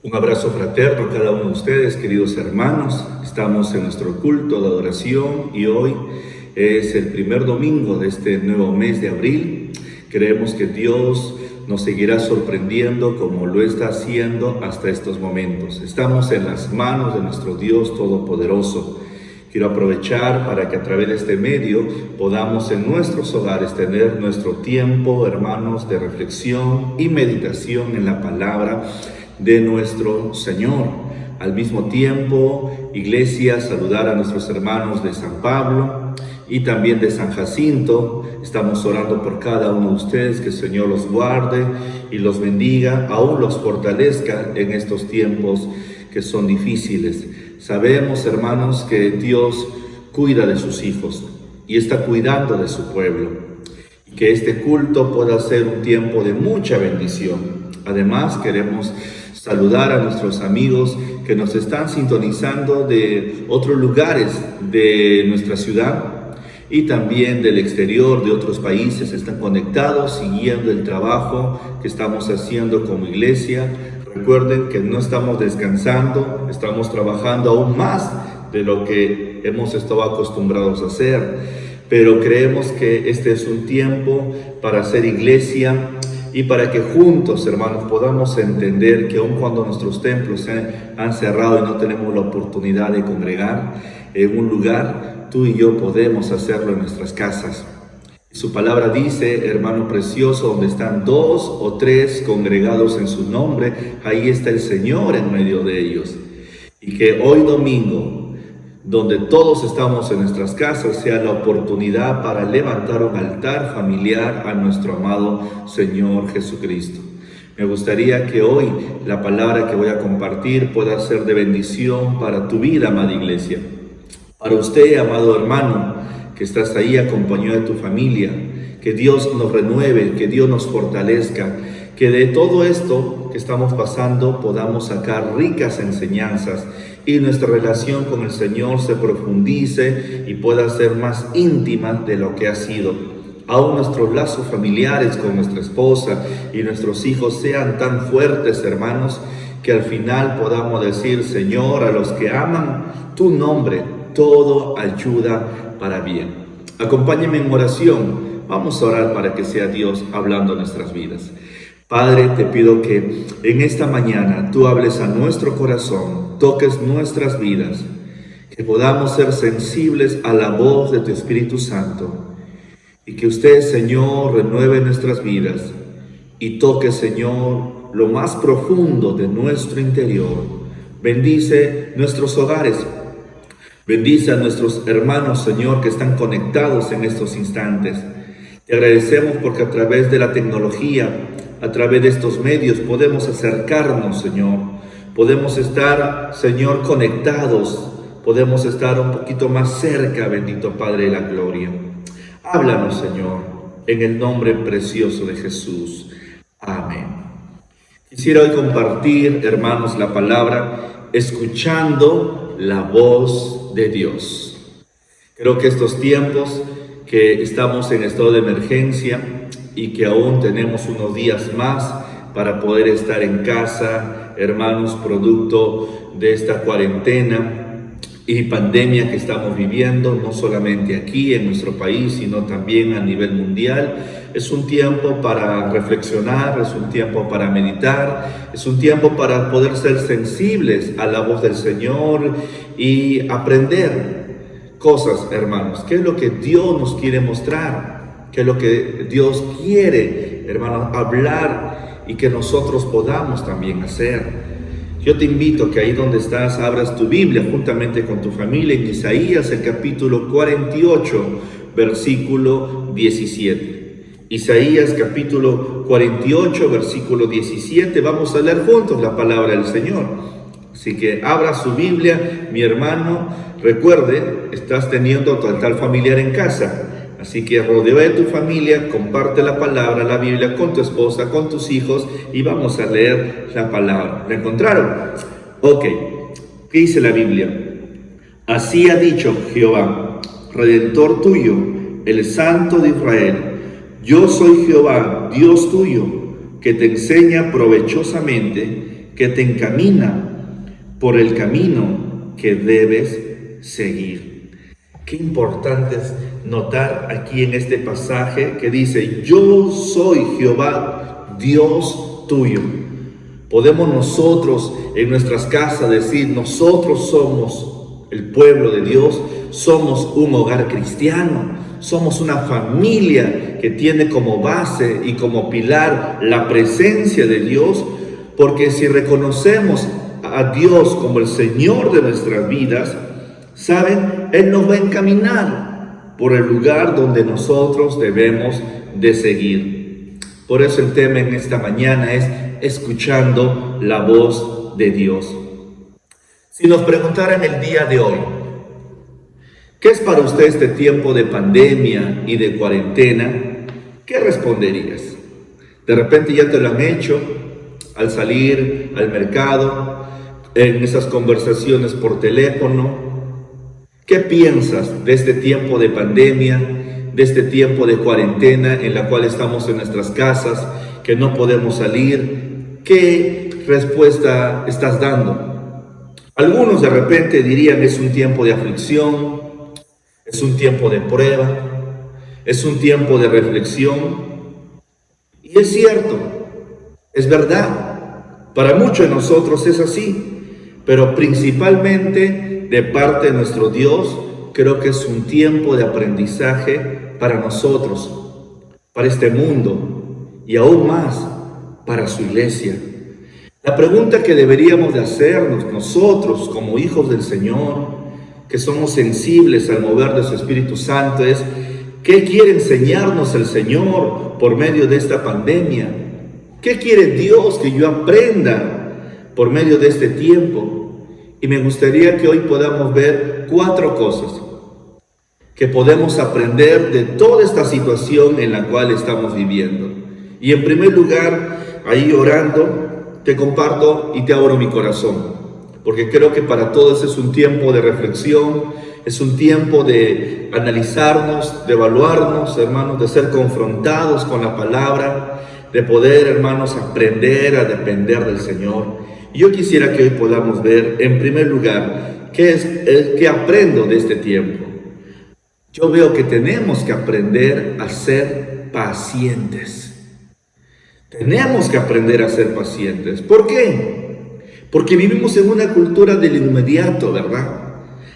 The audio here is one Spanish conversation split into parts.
Un abrazo fraterno a cada uno de ustedes, queridos hermanos. Estamos en nuestro culto de adoración y hoy es el primer domingo de este nuevo mes de abril. Creemos que Dios nos seguirá sorprendiendo como lo está haciendo hasta estos momentos. Estamos en las manos de nuestro Dios Todopoderoso. Quiero aprovechar para que a través de este medio podamos en nuestros hogares tener nuestro tiempo, hermanos, de reflexión y meditación en la palabra de nuestro Señor. Al mismo tiempo, iglesia, saludar a nuestros hermanos de San Pablo y también de San Jacinto. Estamos orando por cada uno de ustedes, que el Señor los guarde y los bendiga, aún los fortalezca en estos tiempos que son difíciles. Sabemos, hermanos, que Dios cuida de sus hijos y está cuidando de su pueblo, y que este culto pueda ser un tiempo de mucha bendición. Además, queremos saludar a nuestros amigos que nos están sintonizando de otros lugares de nuestra ciudad y también del exterior, de otros países. Están conectados, siguiendo el trabajo que estamos haciendo como iglesia. Recuerden que no estamos descansando, estamos trabajando aún más de lo que hemos estado acostumbrados a hacer, pero creemos que este es un tiempo para hacer iglesia y para que juntos, hermanos, podamos entender que aun cuando nuestros templos se han cerrado y no tenemos la oportunidad de congregar en un lugar, tú y yo podemos hacerlo en nuestras casas. Su palabra dice, hermano precioso, donde están 2 o 3 congregados en su nombre, ahí está el Señor en medio de ellos. Y que hoy domingo, donde todos estamos en nuestras casas, sea la oportunidad para levantar un altar familiar a nuestro amado Señor Jesucristo. Me gustaría que hoy la palabra que voy a compartir pueda ser de bendición para tu vida, amada iglesia. Para usted, amado hermano, que estás ahí acompañado de tu familia, que Dios nos renueve, que Dios nos fortalezca, que de todo esto que estamos pasando podamos sacar ricas enseñanzas y nuestra relación con el Señor se profundice y pueda ser más íntima de lo que ha sido. Aún nuestros lazos familiares con nuestra esposa y nuestros hijos sean tan fuertes, hermanos, que al final podamos decir, Señor, a los que aman tu nombre, todo ayuda para bien. Acompáñenme en oración. Vamos a orar para que sea Dios hablando en nuestras vidas. Padre, te pido que en esta mañana tú hables a nuestro corazón, toques nuestras vidas, que podamos ser sensibles a la voz de tu Espíritu Santo y que usted, Señor, renueve nuestras vidas y toque, Señor, lo más profundo de nuestro interior. Bendice nuestros hogares. Bendice a nuestros hermanos, Señor, que están conectados en estos instantes. Te agradecemos porque a través de la tecnología, a través de estos medios, podemos acercarnos, Señor. Podemos estar, Señor, conectados. Podemos estar un poquito más cerca, bendito Padre de la gloria. Háblanos, Señor, en el nombre precioso de Jesús. Amén. Quisiera hoy compartir, hermanos, la palabra escuchando la voz de Dios. Creo que estos tiempos que estamos en estado de emergencia y que aún tenemos unos días más para poder estar en casa, hermanos, producto de esta cuarentena y pandemia que estamos viviendo, no solamente aquí en nuestro país, sino también a nivel mundial. Es un tiempo para reflexionar, es un tiempo para meditar, es un tiempo para poder ser sensibles a la voz del Señor y aprender cosas, hermanos. ¿Qué es lo que Dios nos quiere mostrar? ¿Qué es lo que Dios quiere, hermanos, hablar y que nosotros podamos también hacer? Yo te invito a que ahí donde estás abras tu Biblia juntamente con tu familia en Isaías, el capítulo 48, versículo 17. Isaías capítulo 48, versículo 17. Vamos a leer juntos la palabra del Señor. Así que abra su Biblia, mi hermano. Recuerde, estás teniendo tu altar familiar en casa. Así que rodea de tu familia, comparte la palabra, la Biblia con tu esposa, con tus hijos y vamos a leer la palabra. ¿La encontraron? Ok. ¿Qué dice la Biblia? Así ha dicho Jehová, Redentor tuyo, el Santo de Israel. Yo soy Jehová, Dios tuyo, que te enseña provechosamente, que te encamina por el camino que debes seguir. Qué importante es notar aquí en este pasaje que dice: yo soy Jehová, Dios tuyo. Podemos nosotros en nuestras casas decir: nosotros somos el pueblo de Dios, somos un hogar cristiano, somos una familia que tiene como base y como pilar la presencia de Dios, porque si reconocemos a Dios como el Señor de nuestras vidas, ¿saben? Él nos va a encaminar por el lugar donde nosotros debemos de seguir. Por eso el tema en esta mañana es escuchando la voz de Dios. Si nos preguntaran el día de hoy, ¿qué es para usted este tiempo de pandemia y de cuarentena? ¿Qué responderías? De repente ya te lo han hecho al salir al mercado, en esas conversaciones por teléfono. ¿Qué piensas de este tiempo de pandemia, de este tiempo de cuarentena en la cual estamos en nuestras casas, que no podemos salir? ¿Qué respuesta estás dando? Algunos de repente dirían: es un tiempo de aflicción, es un tiempo de prueba, es un tiempo de reflexión. Y es cierto, es verdad, para muchos de nosotros es así, pero principalmente de parte de nuestro Dios, creo que es un tiempo de aprendizaje para nosotros, para este mundo y aún más para su iglesia. La pregunta que deberíamos de hacernos nosotros como hijos del Señor, que somos sensibles al mover de su Espíritu Santo, es: ¿qué quiere enseñarnos el Señor por medio de esta pandemia? ¿Qué quiere Dios que yo aprenda por medio de este tiempo? Y me gustaría que hoy podamos ver 4 cosas que podemos aprender de toda esta situación en la cual estamos viviendo. Y en primer lugar, ahí orando, te comparto y te abro mi corazón, porque creo que para todos es un tiempo de reflexión, es un tiempo de analizarnos, de evaluarnos, hermanos, de ser confrontados con la palabra, de poder, hermanos, aprender a depender del Señor. Y yo quisiera que hoy podamos ver, en primer lugar, qué aprendo de este tiempo. Yo veo que tenemos que aprender a ser pacientes. Tenemos que aprender a ser pacientes. ¿Por qué? Porque vivimos en una cultura del inmediato, ¿verdad?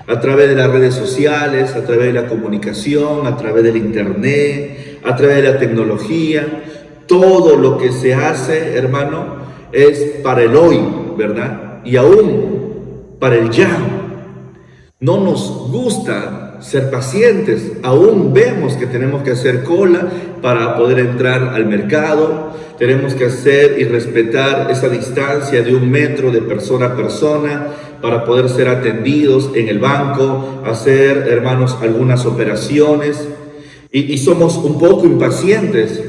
A través de las redes sociales, a través de la comunicación, a través del internet, a través de la tecnología. Todo lo que se hace, hermano, es para el hoy, ¿verdad? Y aún para el ya. No nos gusta ser pacientes. Aún vemos que tenemos que hacer cola para poder entrar al mercado. Tenemos que hacer y respetar esa distancia de 1 metro de persona a persona para poder ser atendidos en el banco, hacer, hermanos, algunas operaciones. Y somos un poco impacientes.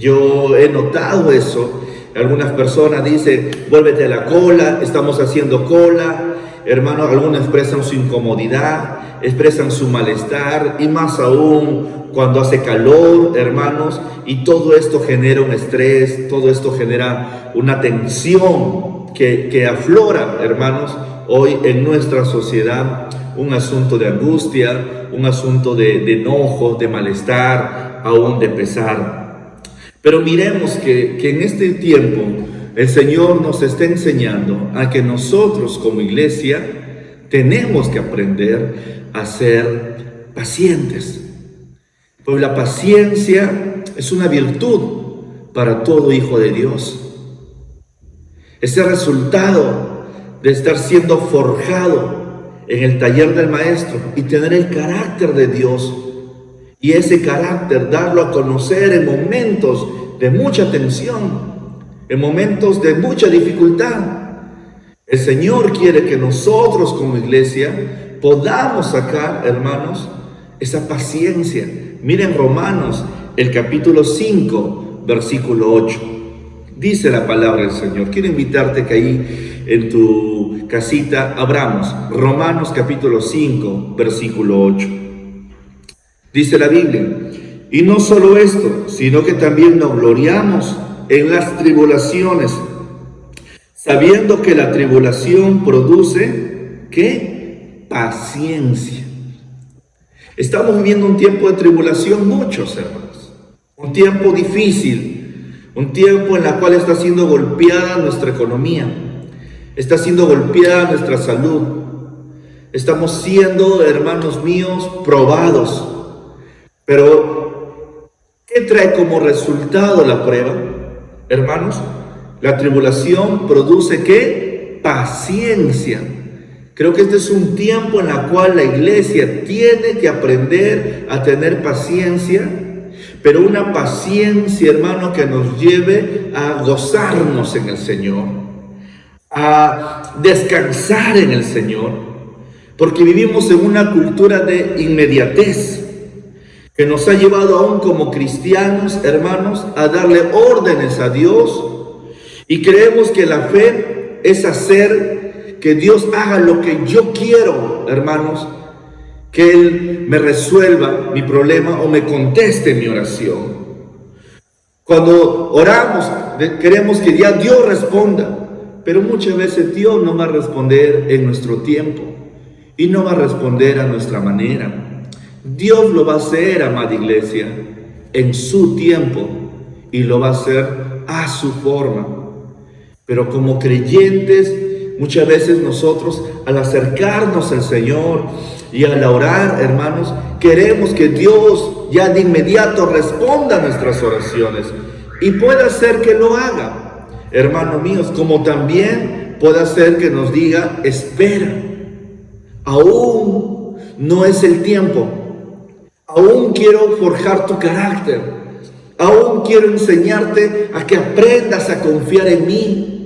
Yo he notado eso. Algunas personas dicen: vuélvete a la cola, estamos haciendo cola. Hermanos, algunos expresan su incomodidad, expresan su malestar, y más aún cuando hace calor, hermanos, y todo esto genera un estrés, todo esto genera una tensión que aflora, hermanos, hoy en nuestra sociedad, un asunto de angustia, un asunto de enojo, de malestar, aún de pesar. Pero miremos que en este tiempo el Señor nos está enseñando a que nosotros como iglesia tenemos que aprender a ser pacientes. Pues la paciencia es una virtud para todo hijo de Dios. Es el resultado de estar siendo forjado en el taller del Maestro y tener el carácter de Dios. Y ese carácter darlo a conocer en momentos de mucha tensión, en momentos de mucha dificultad. El Señor quiere que nosotros como iglesia podamos sacar, hermanos, esa paciencia. Miren Romanos, el capítulo 5, versículo 8. Dice la palabra del Señor. Quiero invitarte que ahí en tu casita abramos Romanos capítulo 5, versículo 8. Dice la Biblia: y no solo esto, sino que también nos gloriamos en las tribulaciones, sabiendo que la tribulación produce, ¿qué? Paciencia. Estamos viviendo un tiempo de tribulación, muchos hermanos. Un tiempo difícil, un tiempo en el cual está siendo golpeada nuestra economía, está siendo golpeada nuestra salud. Estamos siendo, hermanos míos, probados. Pero, ¿qué trae como resultado la prueba? Hermanos, la tribulación produce, ¿qué? Paciencia. Creo que este es un tiempo en el cual la iglesia tiene que aprender a tener paciencia, pero una paciencia, hermano, que nos lleve a gozarnos en el Señor, a descansar en el Señor, porque vivimos en una cultura de inmediatez que nos ha llevado aún como cristianos, hermanos, a darle órdenes a Dios, y creemos que la fe es hacer que Dios haga lo que yo quiero, hermanos, que Él me resuelva mi problema o me conteste mi oración. Cuando oramos, queremos que ya Dios responda, pero muchas veces Dios no va a responder en nuestro tiempo y no va a responder a nuestra manera. Dios lo va a hacer, amada iglesia, en su tiempo, y lo va a hacer a su forma. Pero como creyentes, muchas veces nosotros, al acercarnos al Señor y al orar, hermanos, queremos que Dios ya de inmediato responda a nuestras oraciones, y puede hacer que lo haga, hermanos míos, como también puede hacer que nos diga: espera, aún no es el tiempo, aún quiero forjar tu carácter, aún quiero enseñarte a que aprendas a confiar en mí.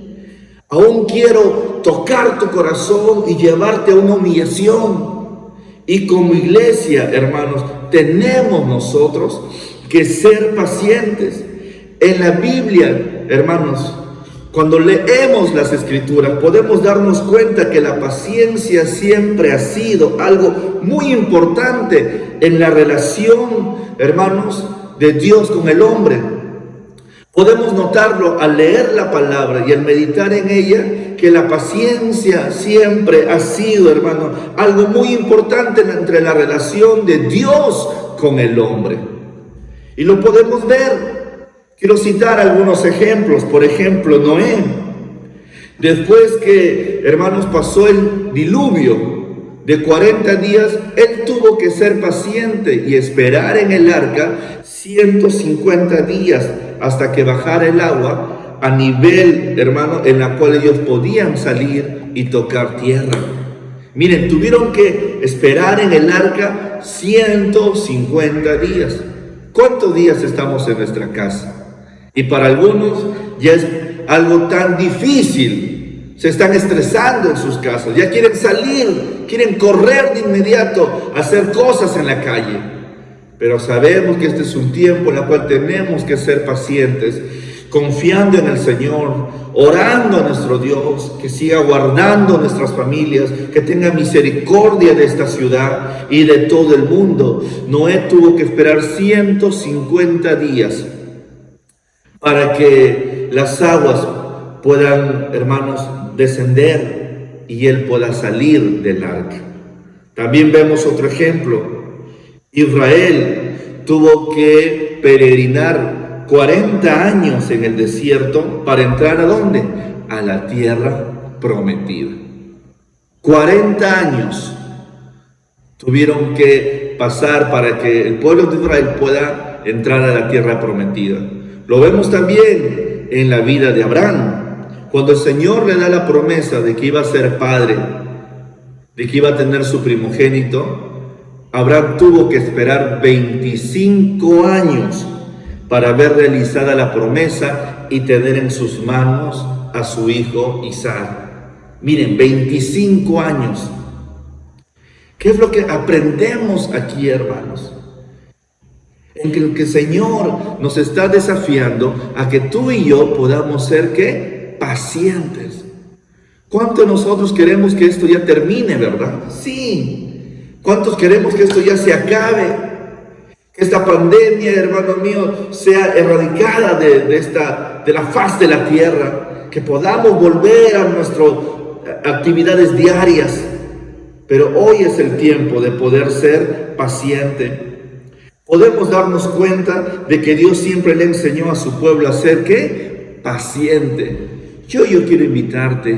Aún quiero tocar tu corazón y llevarte a una humillación. Y como iglesia, hermanos, tenemos nosotros que ser pacientes. En la Biblia, hermanos, cuando leemos las Escrituras, podemos darnos cuenta que la paciencia siempre ha sido algo muy importante en la relación, hermanos, de Dios con el hombre. Podemos notarlo al leer la palabra y al meditar en ella, que la paciencia siempre ha sido, hermano, algo muy importante entre la relación de Dios con el hombre. Y lo podemos ver. Quiero citar algunos ejemplos. Por ejemplo, Noé. Después que, hermanos, pasó el diluvio de 40 días, él tuvo que ser paciente y esperar en el arca 150 días hasta que bajara el agua a nivel, hermano, en la cual ellos podían salir y tocar tierra. Miren, tuvieron que esperar en el arca 150 días. ¿Cuántos días estamos en nuestra casa? Y para algunos ya es algo tan difícil. Se están estresando en sus casas, ya quieren salir, quieren correr de inmediato a hacer cosas en la calle. Pero sabemos que este es un tiempo en el cual tenemos que ser pacientes, confiando en el Señor, orando a nuestro Dios, que siga guardando nuestras familias, que tenga misericordia de esta ciudad y de todo el mundo. Noé tuvo que esperar 150 días para que las aguas puedan, hermanos, descender y él pueda salir del arca. También vemos otro ejemplo. Israel tuvo que peregrinar 40 años en el desierto para entrar ¿a dónde? A la tierra prometida. 40 años tuvieron que pasar para que el pueblo de Israel pueda entrar a la tierra prometida. Lo vemos también en la vida de Abraham. Cuando el Señor le da la promesa de que iba a ser padre, de que iba a tener su primogénito, Abraham tuvo que esperar 25 años para ver realizada la promesa y tener en sus manos a su hijo Isaac. Miren, 25 años. ¿Qué es lo que aprendemos aquí, hermanos? En que el Señor nos está desafiando a que tú y yo podamos ser, ¿qué? Pacientes. ¿Cuántos de nosotros queremos que esto ya termine, verdad? Sí. ¿Cuántos queremos que esto ya se acabe? Que esta pandemia, hermano mío, sea erradicada de la faz de la tierra. Que podamos volver a nuestras actividades diarias. Pero hoy es el tiempo de poder ser paciente. Podemos darnos cuenta de que Dios siempre le enseñó a su pueblo a ser, ¿qué? Paciente. Yo quiero invitarte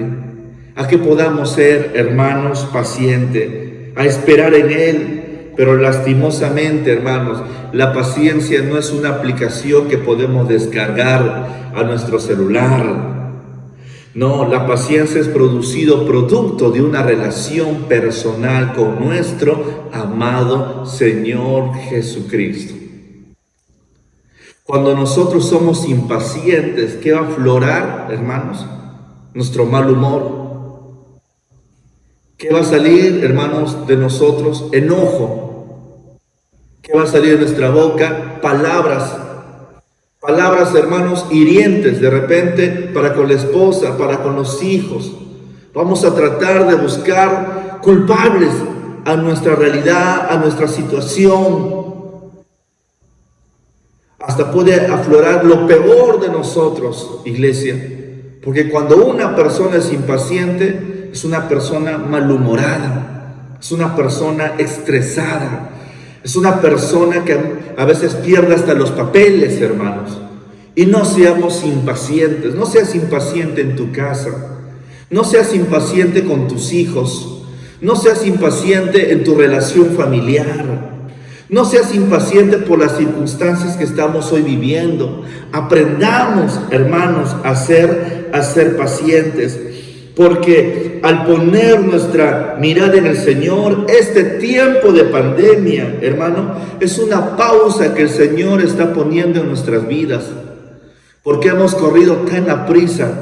a que podamos ser, hermanos, pacientes, a esperar en Él. Pero lastimosamente, hermanos, la paciencia no es una aplicación que podemos descargar a nuestro celular. No, la paciencia es producto de una relación personal con nuestro amado Señor Jesucristo. Cuando nosotros somos impacientes, ¿qué va a aflorar, hermanos? Nuestro mal humor. ¿Qué va a salir, hermanos, de nosotros? Enojo. ¿Qué va a salir de nuestra boca? Palabras, hermanos, hirientes de repente para con la esposa, para con los hijos. Vamos a tratar de buscar culpables a nuestra realidad, a nuestra situación. Hasta puede aflorar lo peor de nosotros, iglesia. Porque cuando una persona es impaciente, es una persona malhumorada, es una persona estresada. Es una persona que a veces pierde hasta los papeles, hermanos. Y no seamos impacientes. No seas impaciente en tu casa. No seas impaciente con tus hijos. No seas impaciente en tu relación familiar. No seas impaciente por las circunstancias que estamos hoy viviendo. Aprendamos, hermanos, a ser pacientes. Porque al poner nuestra mirada en el Señor, este tiempo de pandemia, hermano, es una pausa que el Señor está poniendo en nuestras vidas. Porque hemos corrido tan a prisa.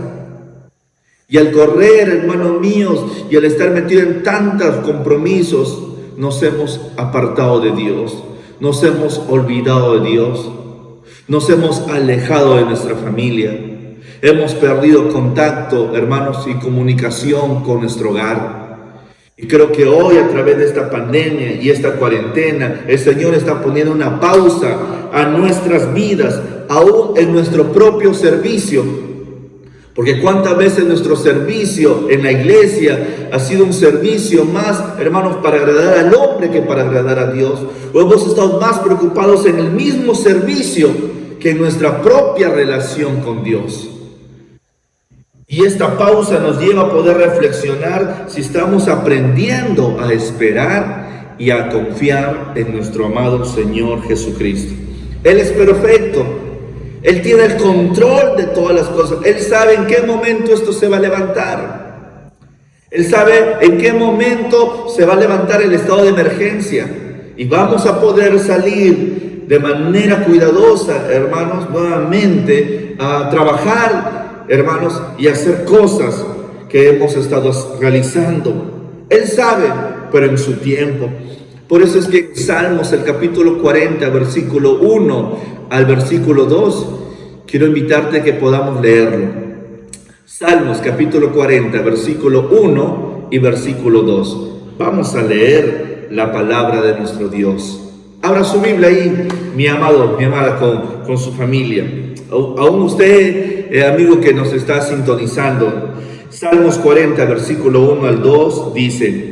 Y al correr, hermanos míos, y al estar metido en tantos compromisos, nos hemos apartado de Dios. Nos hemos olvidado de Dios. Nos hemos alejado de nuestra familia. Hemos perdido contacto, hermanos, y comunicación con nuestro hogar. Y creo que hoy, a través de esta pandemia y esta cuarentena, el Señor está poniendo una pausa a nuestras vidas, aún en nuestro propio servicio. Porque cuántas veces nuestro servicio en la iglesia ha sido un servicio más, hermanos, para agradar al hombre que para agradar a Dios. O hemos estado más preocupados en el mismo servicio que en nuestra propia relación con Dios. Y esta pausa nos lleva a poder reflexionar si estamos aprendiendo a esperar y a confiar en nuestro amado Señor Jesucristo. Él es perfecto. Él tiene el control de todas las cosas. Él sabe en qué momento esto se va a levantar. Él sabe en qué momento se va a levantar el estado de emergencia. Y vamos a poder salir de manera cuidadosa, hermanos, nuevamente a trabajar, hermanos, y hacer cosas que hemos estado realizando. Él sabe, pero en su tiempo. Por eso es que en Salmos, el capítulo 40, versículo 1 al versículo 2, quiero invitarte a que podamos leerlo. Salmos, capítulo 40, versículo 1 y versículo 2. Vamos a leer la palabra de nuestro Dios. Abra su Biblia ahí, mi amado, mi amada, con su familia. Aún usted, amigo que nos está sintonizando. Salmos 40, versículo 1 al 2, dice: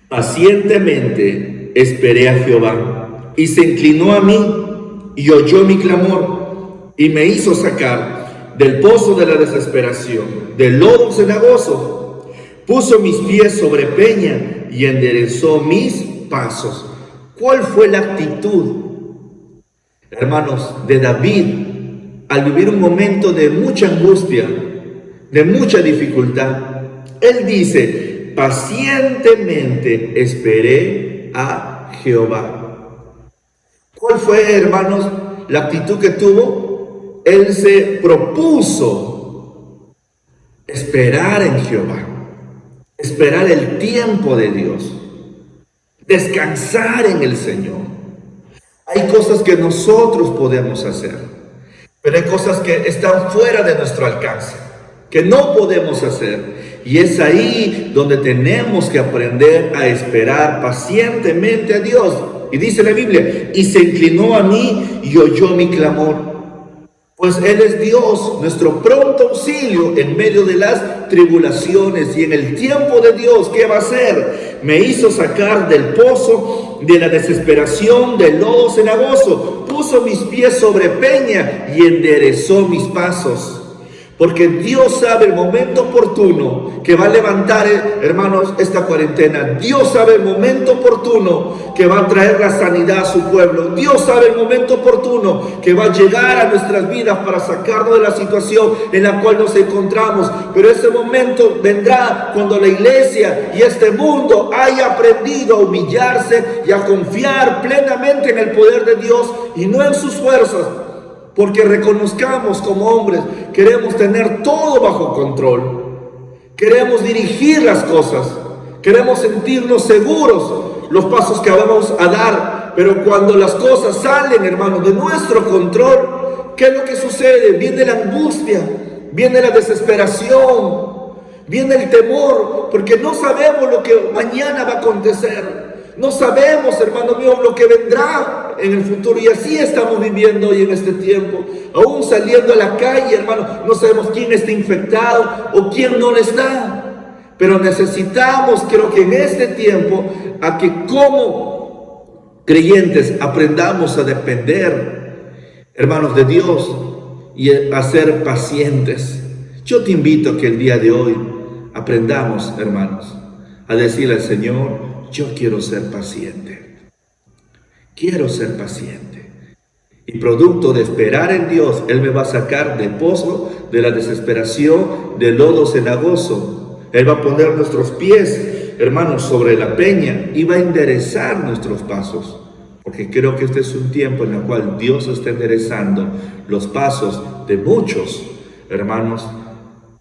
pacientemente esperé a Jehová, y se inclinó a mí, y oyó mi clamor, y me hizo sacar del pozo de la desesperación, del lodo cenagoso. Puso mis pies sobre peña, y enderezó mis pasos. ¿Cuál fue la actitud, hermanos, de David al vivir un momento de mucha angustia, de mucha dificultad? Él dice: pacientemente esperé a Jehová. ¿Cuál fue, hermanos, la actitud que tuvo? Él se propuso esperar en Jehová, esperar el tiempo de Dios, descansar en el Señor. Hay cosas que nosotros podemos hacer, pero hay cosas que están fuera de nuestro alcance, que no podemos hacer. Y es ahí donde tenemos que aprender a esperar pacientemente a Dios. Y dice la Biblia, y se inclinó a mí y oyó mi clamor. Pues Él es Dios, nuestro pronto auxilio en medio de las tribulaciones. Y en el tiempo de Dios, ¿qué va a hacer? Me hizo sacar del pozo de la desesperación, del lodo cenagoso. Puso mis pies sobre peña y enderezó mis pasos. Porque Dios sabe el momento oportuno que va a levantar, hermanos, esta cuarentena. Dios sabe el momento oportuno que va a traer la sanidad a su pueblo. Dios sabe el momento oportuno que va a llegar a nuestras vidas para sacarnos de la situación en la cual nos encontramos. Pero ese momento vendrá cuando la iglesia y este mundo haya aprendido a humillarse y a confiar plenamente en el poder de Dios y no en sus fuerzas. Porque reconozcamos como hombres, queremos tener todo bajo control. Queremos dirigir las cosas. Queremos sentirnos seguros los pasos que vamos a dar. Pero cuando las cosas salen, hermanos, de nuestro control, ¿qué es lo que sucede? Viene la angustia, viene la desesperación, viene el temor, porque no sabemos lo que mañana va a acontecer. No sabemos, hermano mío, lo que vendrá en el futuro. Y así estamos viviendo hoy en este tiempo. Aún saliendo a la calle, hermano, no sabemos quién está infectado o quién no lo está. Pero necesitamos, creo que en este tiempo, a que como creyentes aprendamos a depender, hermanos, de Dios y a ser pacientes. Yo te invito a que el día de hoy aprendamos, hermanos, a decirle al Señor: yo quiero ser paciente. Quiero ser paciente. Y producto de esperar en Dios, Él me va a sacar del pozo, de la desesperación, del lodo cenagoso. Él va a poner nuestros pies, hermanos, sobre la peña y va a enderezar nuestros pasos. Porque creo que este es un tiempo en el cual Dios está enderezando los pasos de muchos, hermanos,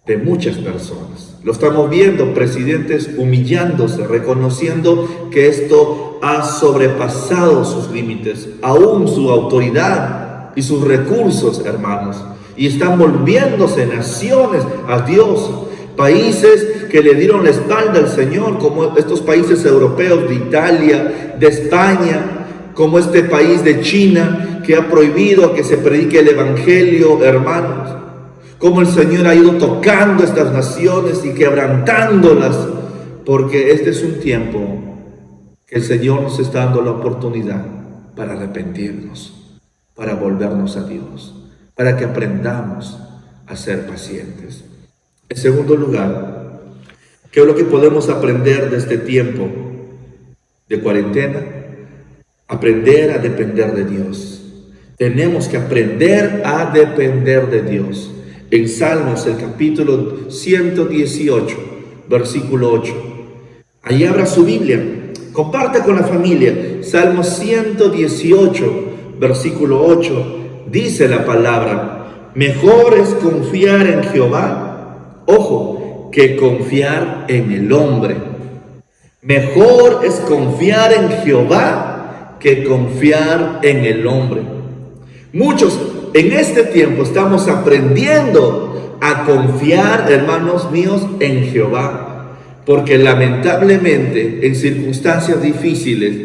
de muchas personas. Lo estamos viendo, presidentes humillándose, reconociendo que esto ha sobrepasado sus límites, aún su autoridad y sus recursos, hermanos. Y están volviéndose naciones a Dios, países que le dieron la espalda al Señor, como estos países europeos de Italia, de España, como este país de China, que ha prohibido que se predique el Evangelio, hermanos. Cómo el Señor ha ido tocando estas naciones y quebrantándolas, porque este es un tiempo que el Señor nos está dando la oportunidad para arrepentirnos, para volvernos a Dios, para que aprendamos a ser pacientes. En segundo lugar, ¿qué es lo que podemos aprender de este tiempo de cuarentena? Aprender a depender de Dios. Tenemos que aprender a depender de Dios. En Salmos, el capítulo 118, versículo 8. Ahí abra su Biblia, comparte con la familia. Salmos 118, versículo 8, dice la palabra: mejor es confiar en Jehová, ojo, que confiar en el hombre. Mejor es confiar en Jehová que confiar en el hombre. Muchos en este tiempo estamos aprendiendo a confiar, hermanos míos, en Jehová, porque lamentablemente en circunstancias difíciles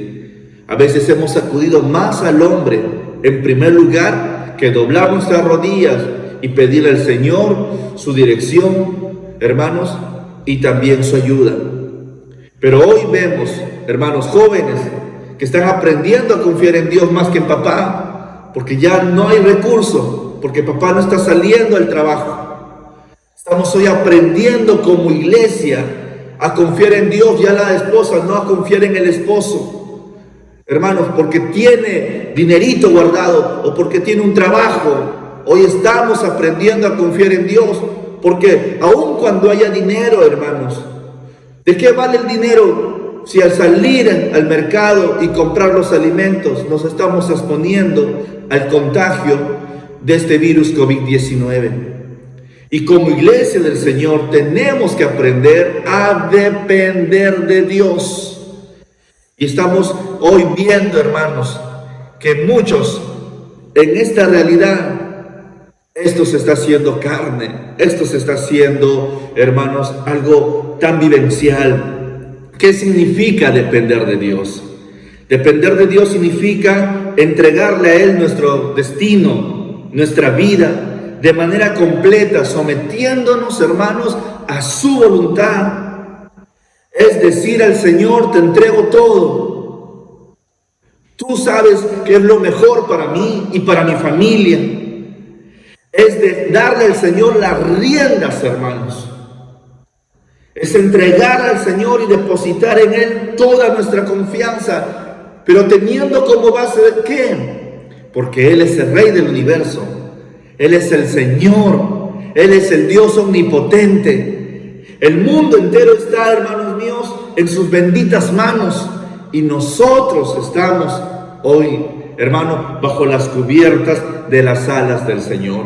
a veces hemos acudido más al hombre en primer lugar que doblar nuestras rodillas y pedirle al Señor su dirección, hermanos, y también su ayuda. Pero hoy vemos, hermanos jóvenes, que están aprendiendo a confiar en Dios más que en papá, porque ya no hay recurso, porque papá no está saliendo al trabajo. Estamos hoy aprendiendo como iglesia a confiar en Dios, ya la esposa no a confiar en el esposo. Hermanos, porque tiene dinerito guardado o porque tiene un trabajo, hoy estamos aprendiendo a confiar en Dios, porque aun cuando haya dinero, hermanos, ¿de qué vale el dinero si al salir al mercado y comprar los alimentos nos estamos exponiendo al contagio de este virus COVID-19? Y como iglesia del Señor tenemos que aprender a depender de Dios. Y estamos hoy viendo, hermanos, que muchos en esta realidad, esto se está haciendo carne, esto se está haciendo, hermanos, algo tan vivencial. ¿Qué significa depender de Dios? Depender de Dios significa entregarle a Él nuestro destino, nuestra vida, de manera completa, sometiéndonos, hermanos, a su voluntad. Es decir al Señor, te entrego todo. Tú sabes que es lo mejor para mí y para mi familia. Es de darle al Señor las riendas, hermanos. Es entregar al Señor y depositar en Él toda nuestra confianza, pero teniendo como base de ¿qué? Porque Él es el Rey del universo. Él es el Señor. Él es el Dios omnipotente. El mundo entero está, hermanos míos, en sus benditas manos. Y nosotros estamos hoy, hermano, bajo las cubiertas de las alas del Señor.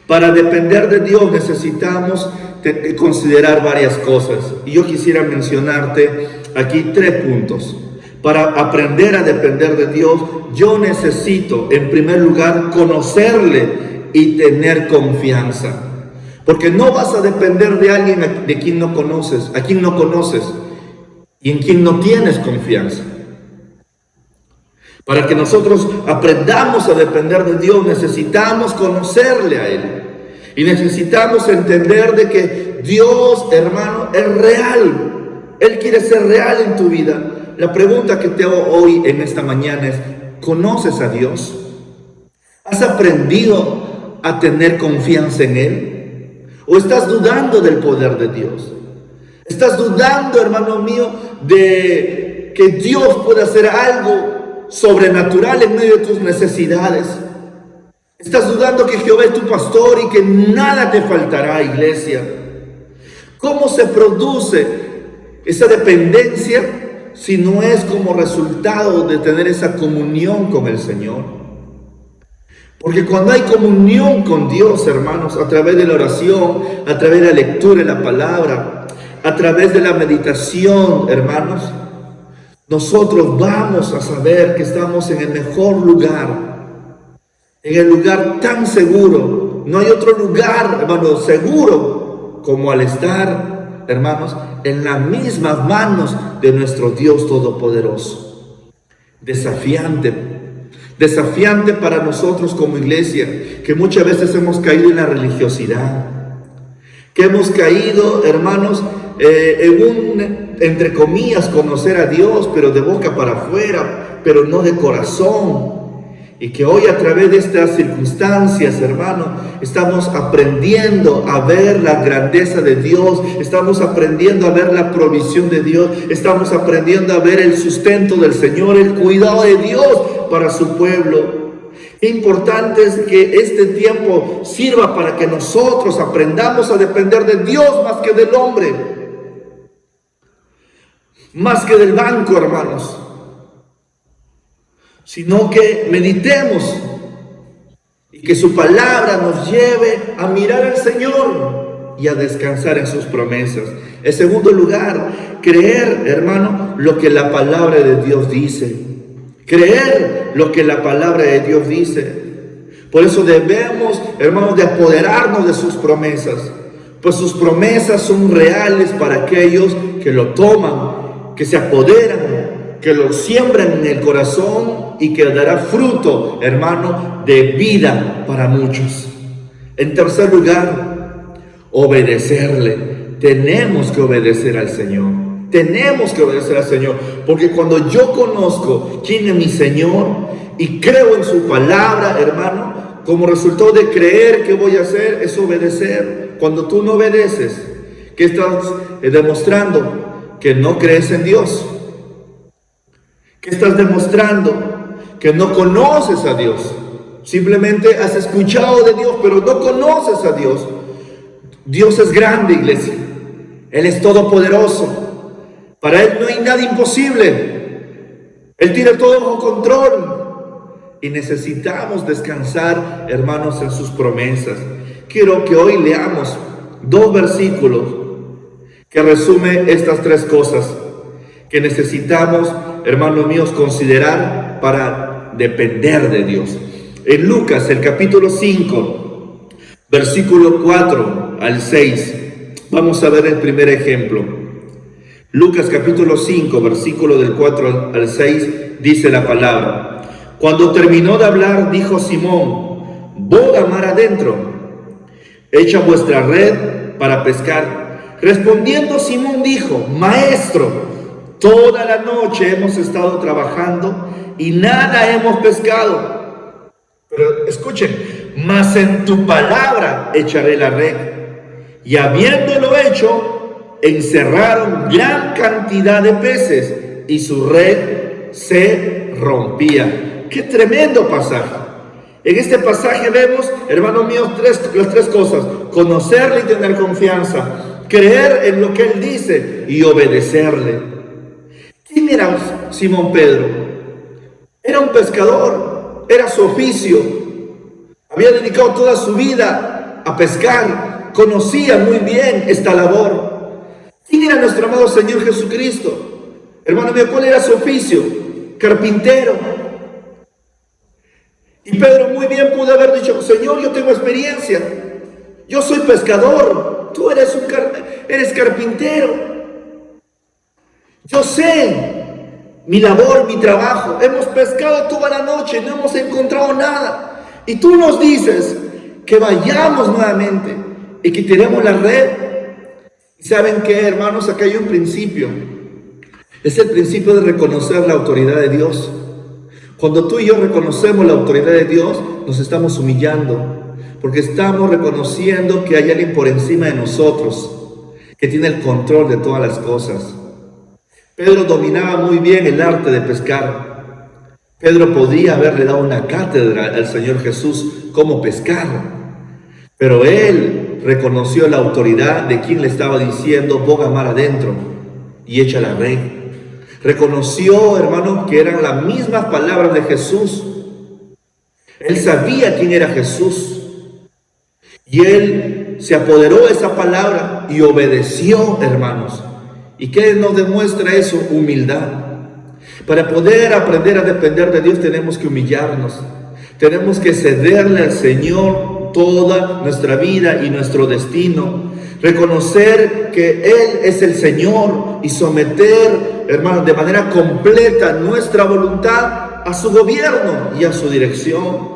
Para depender de Dios necesitamos considerar varias cosas. Y yo quisiera mencionarte aquí 3 puntos. Para aprender a depender de Dios, yo necesito, en primer lugar, conocerle y tener confianza. Porque no vas a depender de alguien de quien no conoces, a quien no conoces y en quien no tienes confianza. Para que nosotros aprendamos a depender de Dios, necesitamos conocerle a Él. Y necesitamos entender de que Dios, hermano, es real. Él quiere ser real en tu vida. La pregunta que te hago hoy en esta mañana es, ¿conoces a Dios? ¿Has aprendido a tener confianza en Él? ¿O estás dudando del poder de Dios? ¿Estás dudando, hermano mío, de que Dios pueda hacer algo sobrenatural en medio de tus necesidades? ¿Estás dudando que Jehová es tu pastor y que nada te faltará, iglesia? ¿Cómo se produce esa dependencia si no es como resultado de tener esa comunión con el Señor? Porque cuando hay comunión con Dios, hermanos, a través de la oración, a través de la lectura de la palabra, a través de la meditación, hermanos, nosotros vamos a saber que estamos en el mejor lugar, en el lugar tan seguro. No hay otro lugar, hermanos, seguro como al estar, hermanos, en las mismas manos de nuestro Dios Todopoderoso. Desafiante para nosotros como iglesia, que muchas veces hemos caído en la religiosidad, que hemos caído, hermanos, entre comillas, conocer a Dios, pero de boca para afuera, pero no de corazón. Y que hoy a través de estas circunstancias, hermano, estamos aprendiendo a ver la grandeza de Dios, estamos aprendiendo a ver la provisión de Dios, estamos aprendiendo a ver el sustento del Señor, el cuidado de Dios para su pueblo. Qué importante es que este tiempo sirva para que nosotros aprendamos a depender de Dios más que del hombre, más que del banco, hermanos, sino que meditemos y que su palabra nos lleve a mirar al Señor y a descansar en sus promesas. En segundo lugar, creer, hermano, lo que la palabra de Dios dice. Creer lo que la palabra de Dios dice. Por eso debemos, hermanos, de apoderarnos de sus promesas. Pues sus promesas son reales para aquellos que lo toman, que se apoderan, que lo siembran en el corazón y que dará fruto, hermano, de vida para muchos. En tercer lugar, obedecerle. Tenemos que obedecer al Señor. Tenemos que obedecer al Señor, porque cuando yo conozco quién es mi Señor y creo en su palabra, hermano, como resultado de creer, ¿qué voy a hacer? Es obedecer. Cuando tú no obedeces, ¿qué estás demostrando? Que no crees en Dios. ¿Qué estás demostrando? Que no conoces a Dios. Simplemente has escuchado de Dios, pero no conoces a Dios. Dios es grande, iglesia. Él es todopoderoso. Para Él no hay nada imposible. Él tiene todo bajo control. Y necesitamos descansar, hermanos, en sus promesas. Quiero que hoy leamos 2 versículos que resumen estas 3 cosas que necesitamos, hermanos míos, considerar para depender de Dios. En Lucas, el capítulo 5, versículo 4 al 6, vamos a ver el primer ejemplo. Lucas capítulo 5, versículo del 4 al 6, dice la palabra. Cuando terminó de hablar, dijo Simón: boga mar adentro, echa vuestra red para pescar. Respondiendo Simón dijo: Maestro, toda la noche hemos estado trabajando y nada hemos pescado. Pero escuchen, mas en tu palabra echaré la red. Y habiéndolo hecho, encerraron gran cantidad de peces y su red se rompía. ¡Qué tremendo pasaje! En este pasaje vemos, hermanos míos, las tres cosas: conocerle y tener confianza, creer en lo que él dice y obedecerle. ¿Quién era Simón Pedro? Era un pescador, era su oficio, había dedicado toda su vida a pescar, conocía muy bien esta labor. ¿Quién era nuestro amado Señor Jesucristo? Hermano mío, ¿cuál era su oficio? Carpintero. Y Pedro muy bien pudo haber dicho: Señor, yo tengo experiencia, yo soy pescador, tú eres carpintero. Yo sé mi labor, mi trabajo. Hemos pescado toda la noche, no hemos encontrado nada. Y tú nos dices que vayamos nuevamente y que tiremos la red. ¿Y saben qué, hermanos? Acá hay un principio. Es el principio de reconocer la autoridad de Dios. Cuando tú y yo reconocemos la autoridad de Dios, nos estamos humillando, porque estamos reconociendo que hay alguien por encima de nosotros, que tiene el control de todas las cosas. Pedro dominaba muy bien el arte de pescar. Pedro podía haberle dado una cátedra al Señor Jesús cómo pescar, pero él reconoció la autoridad de quien le estaba diciendo: boga mar adentro y echa la red. Reconoció, hermano, que eran las mismas palabras de Jesús. Él sabía quién era Jesús y él se apoderó de esa palabra y obedeció, hermanos. ¿Y qué nos demuestra eso? Humildad. Para poder aprender a depender de Dios tenemos que humillarnos. Tenemos que cederle al Señor toda nuestra vida y nuestro destino. Reconocer que Él es el Señor y someter, hermanos, de manera completa nuestra voluntad a su gobierno y a su dirección.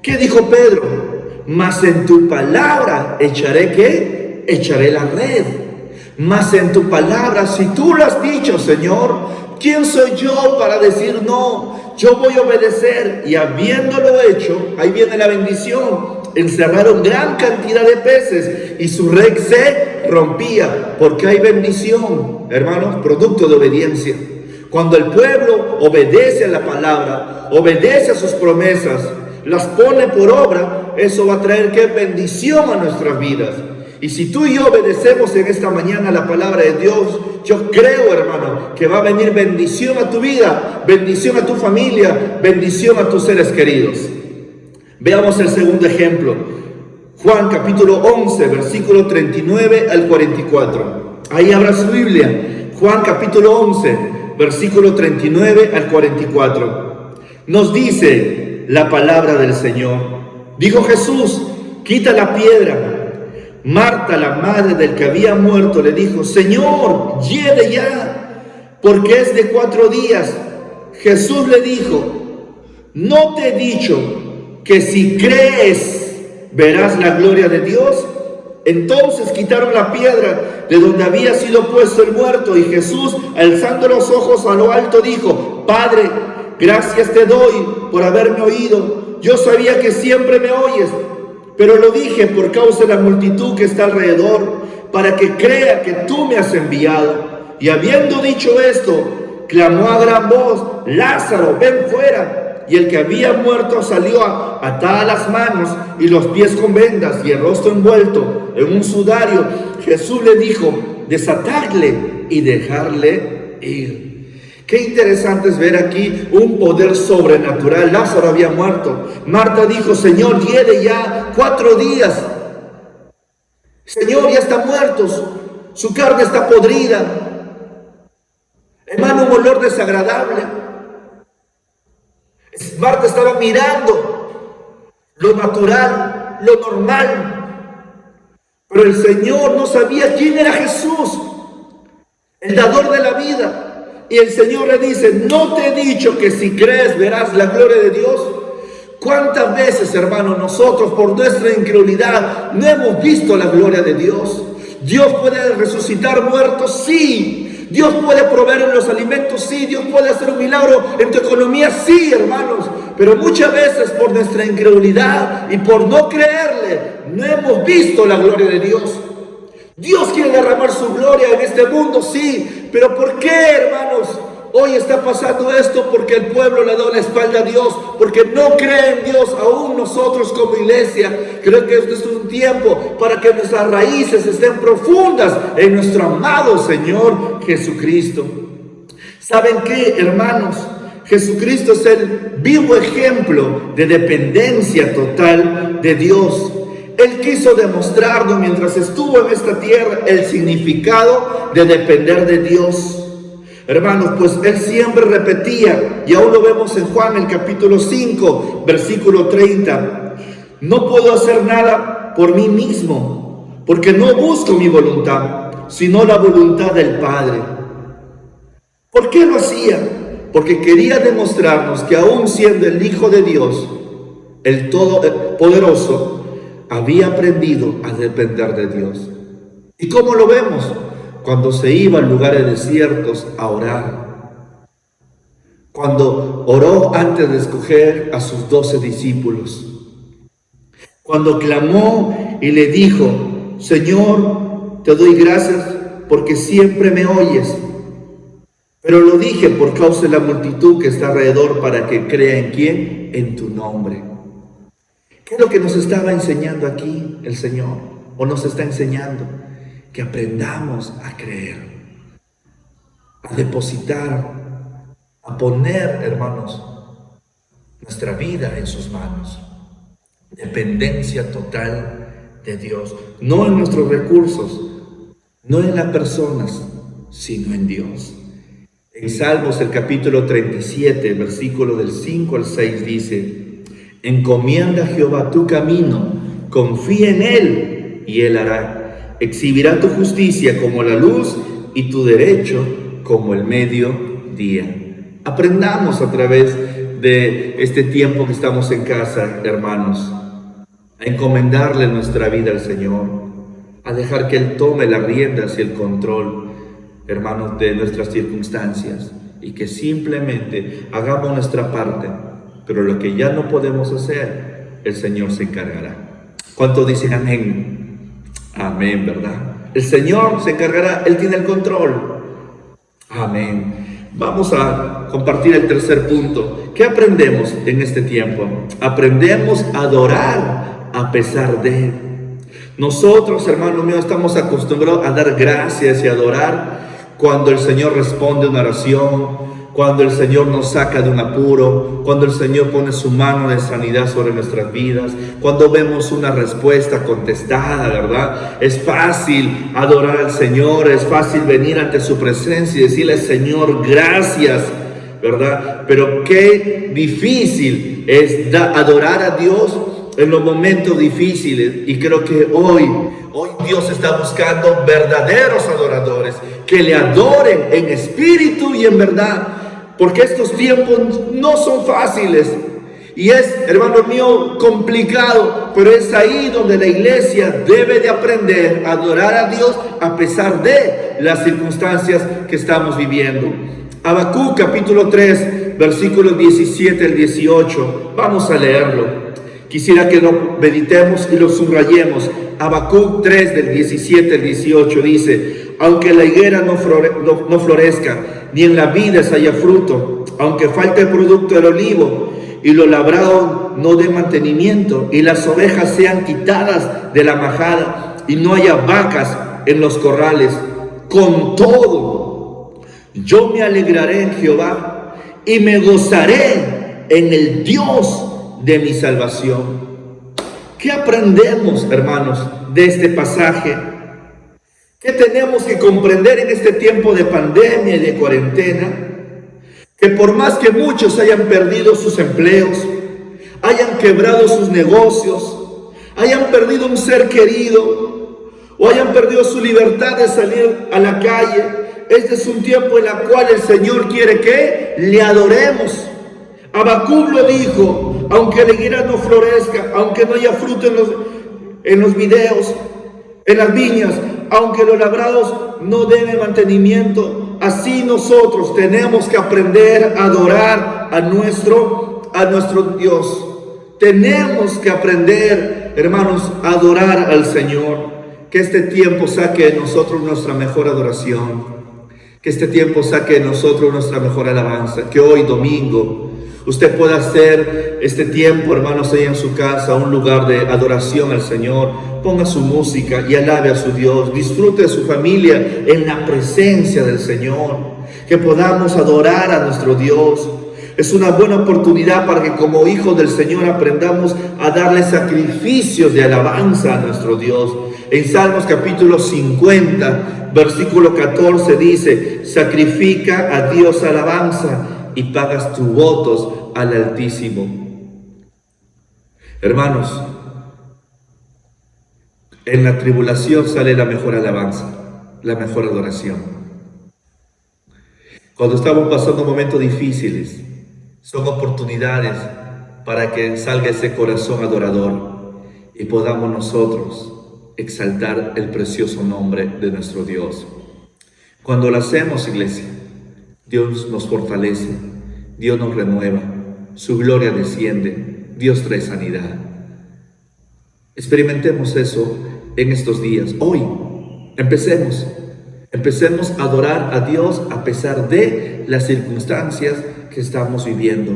¿Qué dijo Pedro? Mas en tu palabra echaré, ¿qué? Echaré la red. Mas en tu palabra, si tú lo has dicho, Señor, ¿quién soy yo para decir no? Yo voy a obedecer. Y habiéndolo hecho, ahí viene la bendición. Encerraron gran cantidad de peces y su red se rompía, porque hay bendición, hermanos, producto de obediencia. Cuando el pueblo obedece a la palabra, obedece a sus promesas, las pone por obra, eso va a traer ¿qué? Bendición a nuestras vidas. Y si tú y yo obedecemos en esta mañana la palabra de Dios, yo creo, hermano, que va a venir bendición a tu vida, bendición a tu familia, bendición a tus seres queridos. Veamos el segundo ejemplo. Juan capítulo 11, versículo 39 al 44. Ahí abra su Biblia. Juan capítulo 11, versículo 39 al 44. Nos dice la palabra del Señor. Dijo Jesús: quita la piedra. Marta, la madre del que había muerto, le dijo: Señor, hiede ya, porque es de 4 días. Jesús le dijo: ¿no te he dicho que si crees verás la gloria de Dios? Entonces quitaron la piedra de donde había sido puesto el muerto, y Jesús, alzando los ojos a lo alto, dijo: Padre, gracias te doy por haberme oído. Yo sabía que siempre me oyes, pero lo dije por causa de la multitud que está alrededor, para que crea que tú me has enviado. Y habiendo dicho esto, clamó a gran voz: Lázaro, ven fuera. Y el que había muerto salió atada las manos y los pies con vendas y el rostro envuelto en un sudario. Jesús le dijo: desatadle y dejarle ir. Qué interesante es ver aquí un poder sobrenatural. Lázaro había muerto. Marta dijo: Señor, hiede ya, 4 días. Señor, ya está muerto, su carne está podrida. Emana un olor desagradable. Marta estaba mirando lo natural, lo normal. Pero el Señor no sabía quién era Jesús. el dador de la vida. Y el Señor le dice, ¿no te he dicho que si crees verás la gloria de Dios? ¿Cuántas veces, hermanos, nosotros por nuestra incredulidad no hemos visto la gloria de Dios? ¿Dios puede resucitar muertos? Sí. ¿Dios puede proveer en los alimentos? Sí. ¿Dios puede hacer un milagro en tu economía? Sí, hermanos. Pero muchas veces por nuestra incredulidad y por no creerle, no hemos visto la gloria de Dios. Dios quiere derramar su gloria en este mundo, sí. Pero ¿por qué, hermanos? Hoy está pasando esto porque el pueblo le da la espalda a Dios, porque no cree en Dios. Aún nosotros como iglesia, creo que este es un tiempo para que nuestras raíces estén profundas en nuestro amado Señor Jesucristo. ¿Saben qué, hermanos? Jesucristo es el vivo ejemplo de dependencia total de Dios. Él quiso demostrarnos mientras estuvo en esta tierra el significado de depender de Dios. Hermanos, pues Él siempre repetía, y aún lo vemos en Juan, el capítulo 5, versículo 30. No puedo hacer nada por mí mismo, porque no busco mi voluntad, sino la voluntad del Padre. ¿Por qué lo hacía? Porque quería demostrarnos que aún siendo el Hijo de Dios, el Todopoderoso, había aprendido a depender de Dios. ¿Y cómo lo vemos? Cuando se iba a lugares desiertos a orar. Cuando oró antes de escoger a sus 12 discípulos. Cuando clamó y le dijo, Señor, te doy gracias porque siempre me oyes. Pero lo dije por causa de la multitud que está alrededor para que crea en quién, en tu nombre. ¿Qué es lo que nos estaba enseñando aquí el Señor? ¿O nos está enseñando? Que aprendamos a creer, a depositar, a poner, hermanos, nuestra vida en sus manos. Dependencia total de Dios, no en nuestros recursos, no en las personas, sino en Dios. En Salmos, el capítulo 37, versículo del 5 al 6 dice, encomienda a Jehová tu camino, confía en Él y Él hará. Exhibirá tu justicia como la luz y tu derecho como el mediodía. Aprendamos a través de este tiempo que estamos en casa, hermanos, a encomendarle nuestra vida al Señor, a dejar que Él tome las riendas y el control, hermanos, de nuestras circunstancias, y que simplemente hagamos nuestra parte, pero lo que ya no podemos hacer, el Señor se encargará. ¿Cuántos dicen amén? Amén, ¿verdad? El Señor se encargará, Él tiene el control. Amén. Vamos a compartir el tercer punto. ¿Qué aprendemos en este tiempo? Aprendemos a adorar a pesar de. Nosotros, hermanos míos, estamos acostumbrados a dar gracias y adorar cuando el Señor responde una oración, cuando el Señor nos saca de un apuro, cuando el Señor pone su mano de sanidad sobre nuestras vidas, cuando vemos una respuesta contestada, ¿verdad? Es fácil adorar al Señor, es fácil venir ante su presencia y decirle, Señor, gracias, ¿verdad? Pero qué difícil es adorar a Dios en los momentos difíciles. Y creo que hoy Dios está buscando verdaderos adoradores que le adoren en espíritu y en verdad. Porque estos tiempos no son fáciles y es, hermano mío, complicado, pero es ahí donde la iglesia debe de aprender a adorar a Dios a pesar de las circunstancias que estamos viviendo. Habacuc capítulo 3, versículos 17 al 18, vamos a leerlo. Quisiera que lo meditemos y lo subrayemos. Habacuc 3 del 17 al 18 dice, aunque la higuera no florezca, ni en la vides haya fruto, aunque falte el producto del olivo, y lo labrado no dé mantenimiento, y las ovejas sean quitadas de la majada, y no haya vacas en los corrales, con todo, yo me alegraré en Jehová, y me gozaré en el Dios de mi salvación. ¿Qué aprendemos, hermanos, de este pasaje? ¿Qué tenemos que comprender en este tiempo de pandemia y de cuarentena? Que por más que muchos hayan perdido sus empleos, hayan quebrado sus negocios, hayan perdido un ser querido, o hayan perdido su libertad de salir a la calle, este es un tiempo en el cual el Señor quiere que le adoremos. Habacuc lo dijo: aunque la higuera no florezca, aunque no haya fruto en los videos, en las viñas, aunque los labrados no den mantenimiento, así nosotros tenemos que aprender a adorar a nuestro Dios. Tenemos que aprender, hermanos, a adorar al Señor. Que este tiempo saque de nosotros nuestra mejor adoración. Que este tiempo saque de nosotros nuestra mejor alabanza. Que hoy domingo usted pueda hacer este tiempo, hermanos, ahí en su casa, un lugar de adoración al Señor. Ponga su música y alabe a su Dios. Disfrute de su familia en la presencia del Señor. Que podamos adorar a nuestro Dios. Es una buena oportunidad para que como hijos del Señor aprendamos a darle sacrificios de alabanza a nuestro Dios. En Salmos capítulo 50, versículo 14 dice: sacrifica a Dios alabanza y pagas tus votos al Altísimo. Hermanos, en la tribulación sale la mejor alabanza, la mejor adoración. Cuando estamos pasando momentos difíciles, son oportunidades para que salga ese corazón adorador y podamos nosotros exaltar el precioso nombre de nuestro Dios. Cuando lo hacemos, iglesia, Dios nos fortalece, Dios nos renueva, su gloria desciende, Dios trae sanidad. Experimentemos eso en estos días. Hoy, empecemos a adorar a Dios a pesar de las circunstancias que estamos viviendo.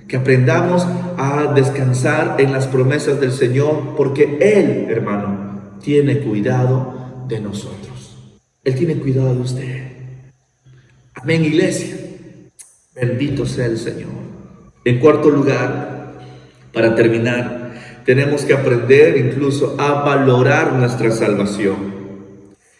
Que aprendamos a descansar en las promesas del Señor, porque Él, hermano, tiene cuidado de nosotros. Él tiene cuidado de usted. Amén, iglesia. Bendito sea el Señor. En cuarto lugar, para terminar, tenemos que aprender incluso a valorar nuestra salvación.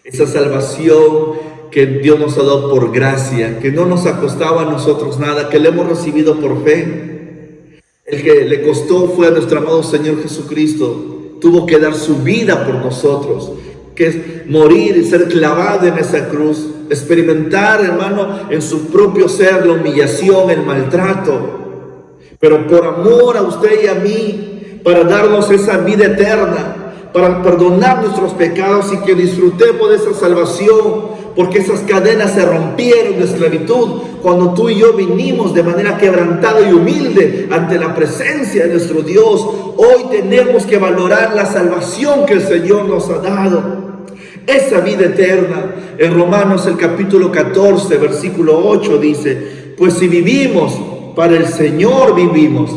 Esa salvación que Dios nos ha dado por gracia, que no nos ha costado a nosotros nada, que le hemos recibido por fe. El que le costó fue a nuestro amado Señor Jesucristo. Tuvo que dar su vida por nosotros, que es morir y ser clavado en esa cruz, experimentar, hermano, en su propio ser la humillación, el maltrato, pero por amor a usted y a mí, para darnos esa vida eterna, para perdonar nuestros pecados y que disfrutemos de esa salvación, porque esas cadenas se rompieron de esclavitud cuando tú y yo vinimos de manera quebrantada y humilde ante la presencia de nuestro Dios. Hoy tenemos que valorar la salvación que el Señor nos ha dado, esa vida eterna. En Romanos el capítulo 14, versículo 8 dice: pues si vivimos, para el Señor vivimos,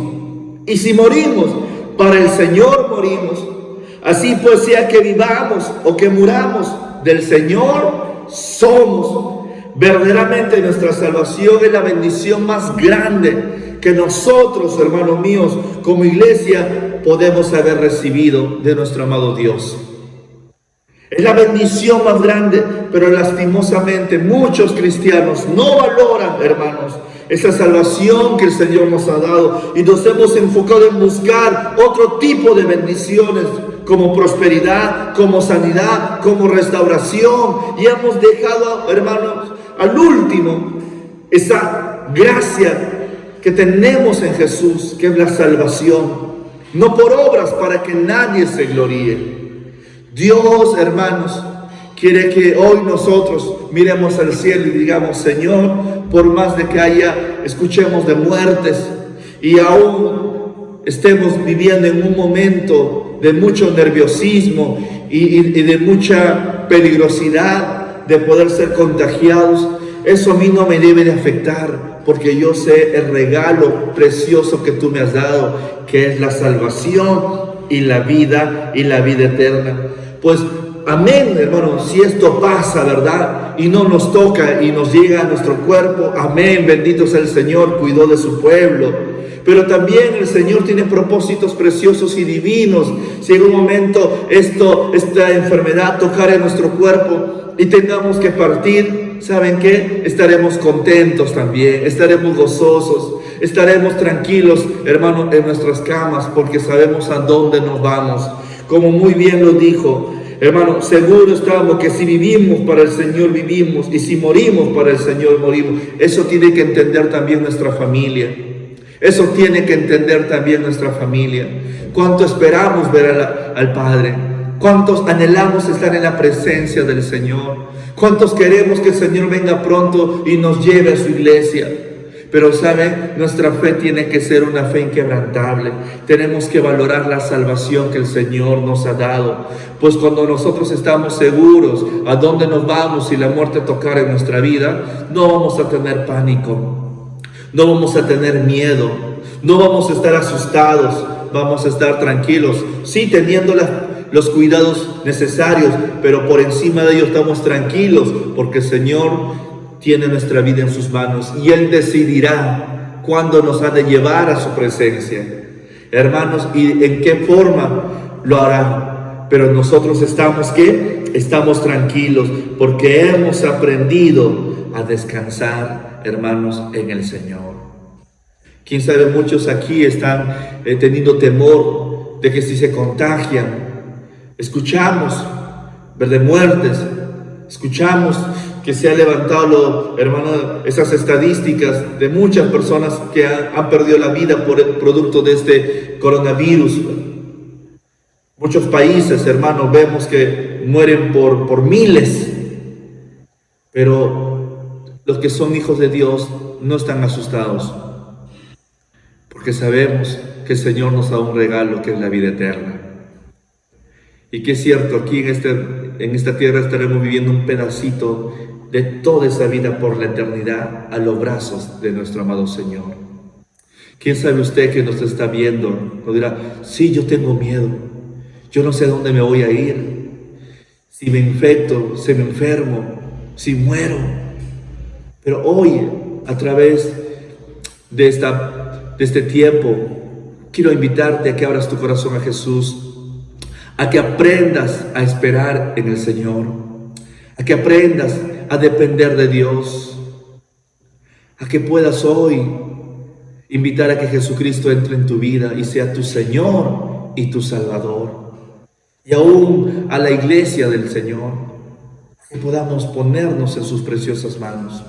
y si morimos, para el Señor morimos. Así pues, sea que vivamos o que muramos, del Señor somos. Verdaderamente nuestra salvación es la bendición más grande que nosotros, hermanos míos, como iglesia podemos haber recibido de nuestro amado Dios. Es la bendición más grande, pero lastimosamente muchos cristianos no valoran, hermanos, esa salvación que el Señor nos ha dado, y nos hemos enfocado en buscar otro tipo de bendiciones, como prosperidad, como sanidad, como restauración, y hemos dejado, hermanos, al último esa gracia que tenemos en Jesús, que es la salvación, no por obras para que nadie se gloríe. Dios, hermanos, quiere que hoy nosotros miremos al cielo y digamos: Señor, por más de que escuchemos de muertes y aún estemos viviendo en un momento de mucho nerviosismo y de mucha peligrosidad de poder ser contagiados, eso a mí no me debe de afectar, porque yo sé el regalo precioso que tú me has dado, que es la salvación y la vida eterna. Pues amén, hermanos, si esto pasa, ¿verdad? Y no nos toca y nos llega a nuestro cuerpo, amén, bendito sea el Señor, cuidó de su pueblo. Pero también el Señor tiene propósitos preciosos y divinos. Si en un momento esta enfermedad tocara en nuestro cuerpo y tengamos que partir, ¿saben qué? Estaremos contentos también, estaremos gozosos, estaremos tranquilos, hermanos, en nuestras camas, porque sabemos a dónde nos vamos. Como muy bien lo dijo Hermano, seguro estamos que si vivimos para el Señor, vivimos, y si morimos para el Señor, morimos. Eso tiene que entender también nuestra familia. Eso tiene que entender también nuestra familia. ¿Cuánto esperamos ver al Padre? ¿Cuántos anhelamos estar en la presencia del Señor? ¿Cuántos queremos que el Señor venga pronto y nos lleve a su iglesia? Pero ¿sabe? Nuestra fe tiene que ser una fe inquebrantable. Tenemos que valorar la salvación que el Señor nos ha dado. Pues cuando nosotros estamos seguros a dónde nos vamos si la muerte tocara en nuestra vida, no vamos a tener pánico, no vamos a tener miedo, no vamos a estar asustados, vamos a estar tranquilos, sí teniendo los cuidados necesarios, pero por encima de ello estamos tranquilos porque el Señor tiene nuestra vida en sus manos y Él decidirá cuándo nos ha de llevar a su presencia. Hermanos, y en qué forma lo hará. Pero nosotros estamos, ¿qué? Estamos tranquilos porque hemos aprendido a descansar, hermanos, en el Señor. Quién sabe, muchos aquí están teniendo temor de que si se contagian, escuchamos de muertes, escuchamos que se ha levantado, hermano, esas estadísticas de muchas personas que han perdido la vida por el producto de este coronavirus. Muchos países, hermanos, vemos que mueren por miles, pero los que son hijos de Dios no están asustados, porque sabemos que el Señor nos da un regalo que es la vida eterna. Y que es cierto, aquí en esta tierra estaremos viviendo un pedacito de toda esa vida por la eternidad a los brazos de nuestro amado Señor. ¿Quién sabe usted que nos está viendo? Nos dirá, sí, yo tengo miedo, yo no sé a dónde me voy a ir, si me infecto, si me enfermo, si muero. Pero hoy, a través de este tiempo, quiero invitarte a que abras tu corazón a Jesús, a que aprendas a esperar en el Señor, a que aprendas a depender de Dios, a que puedas hoy invitar a que Jesucristo entre en tu vida y sea tu Señor y tu Salvador, y aún a la iglesia del Señor, que podamos ponernos en sus preciosas manos.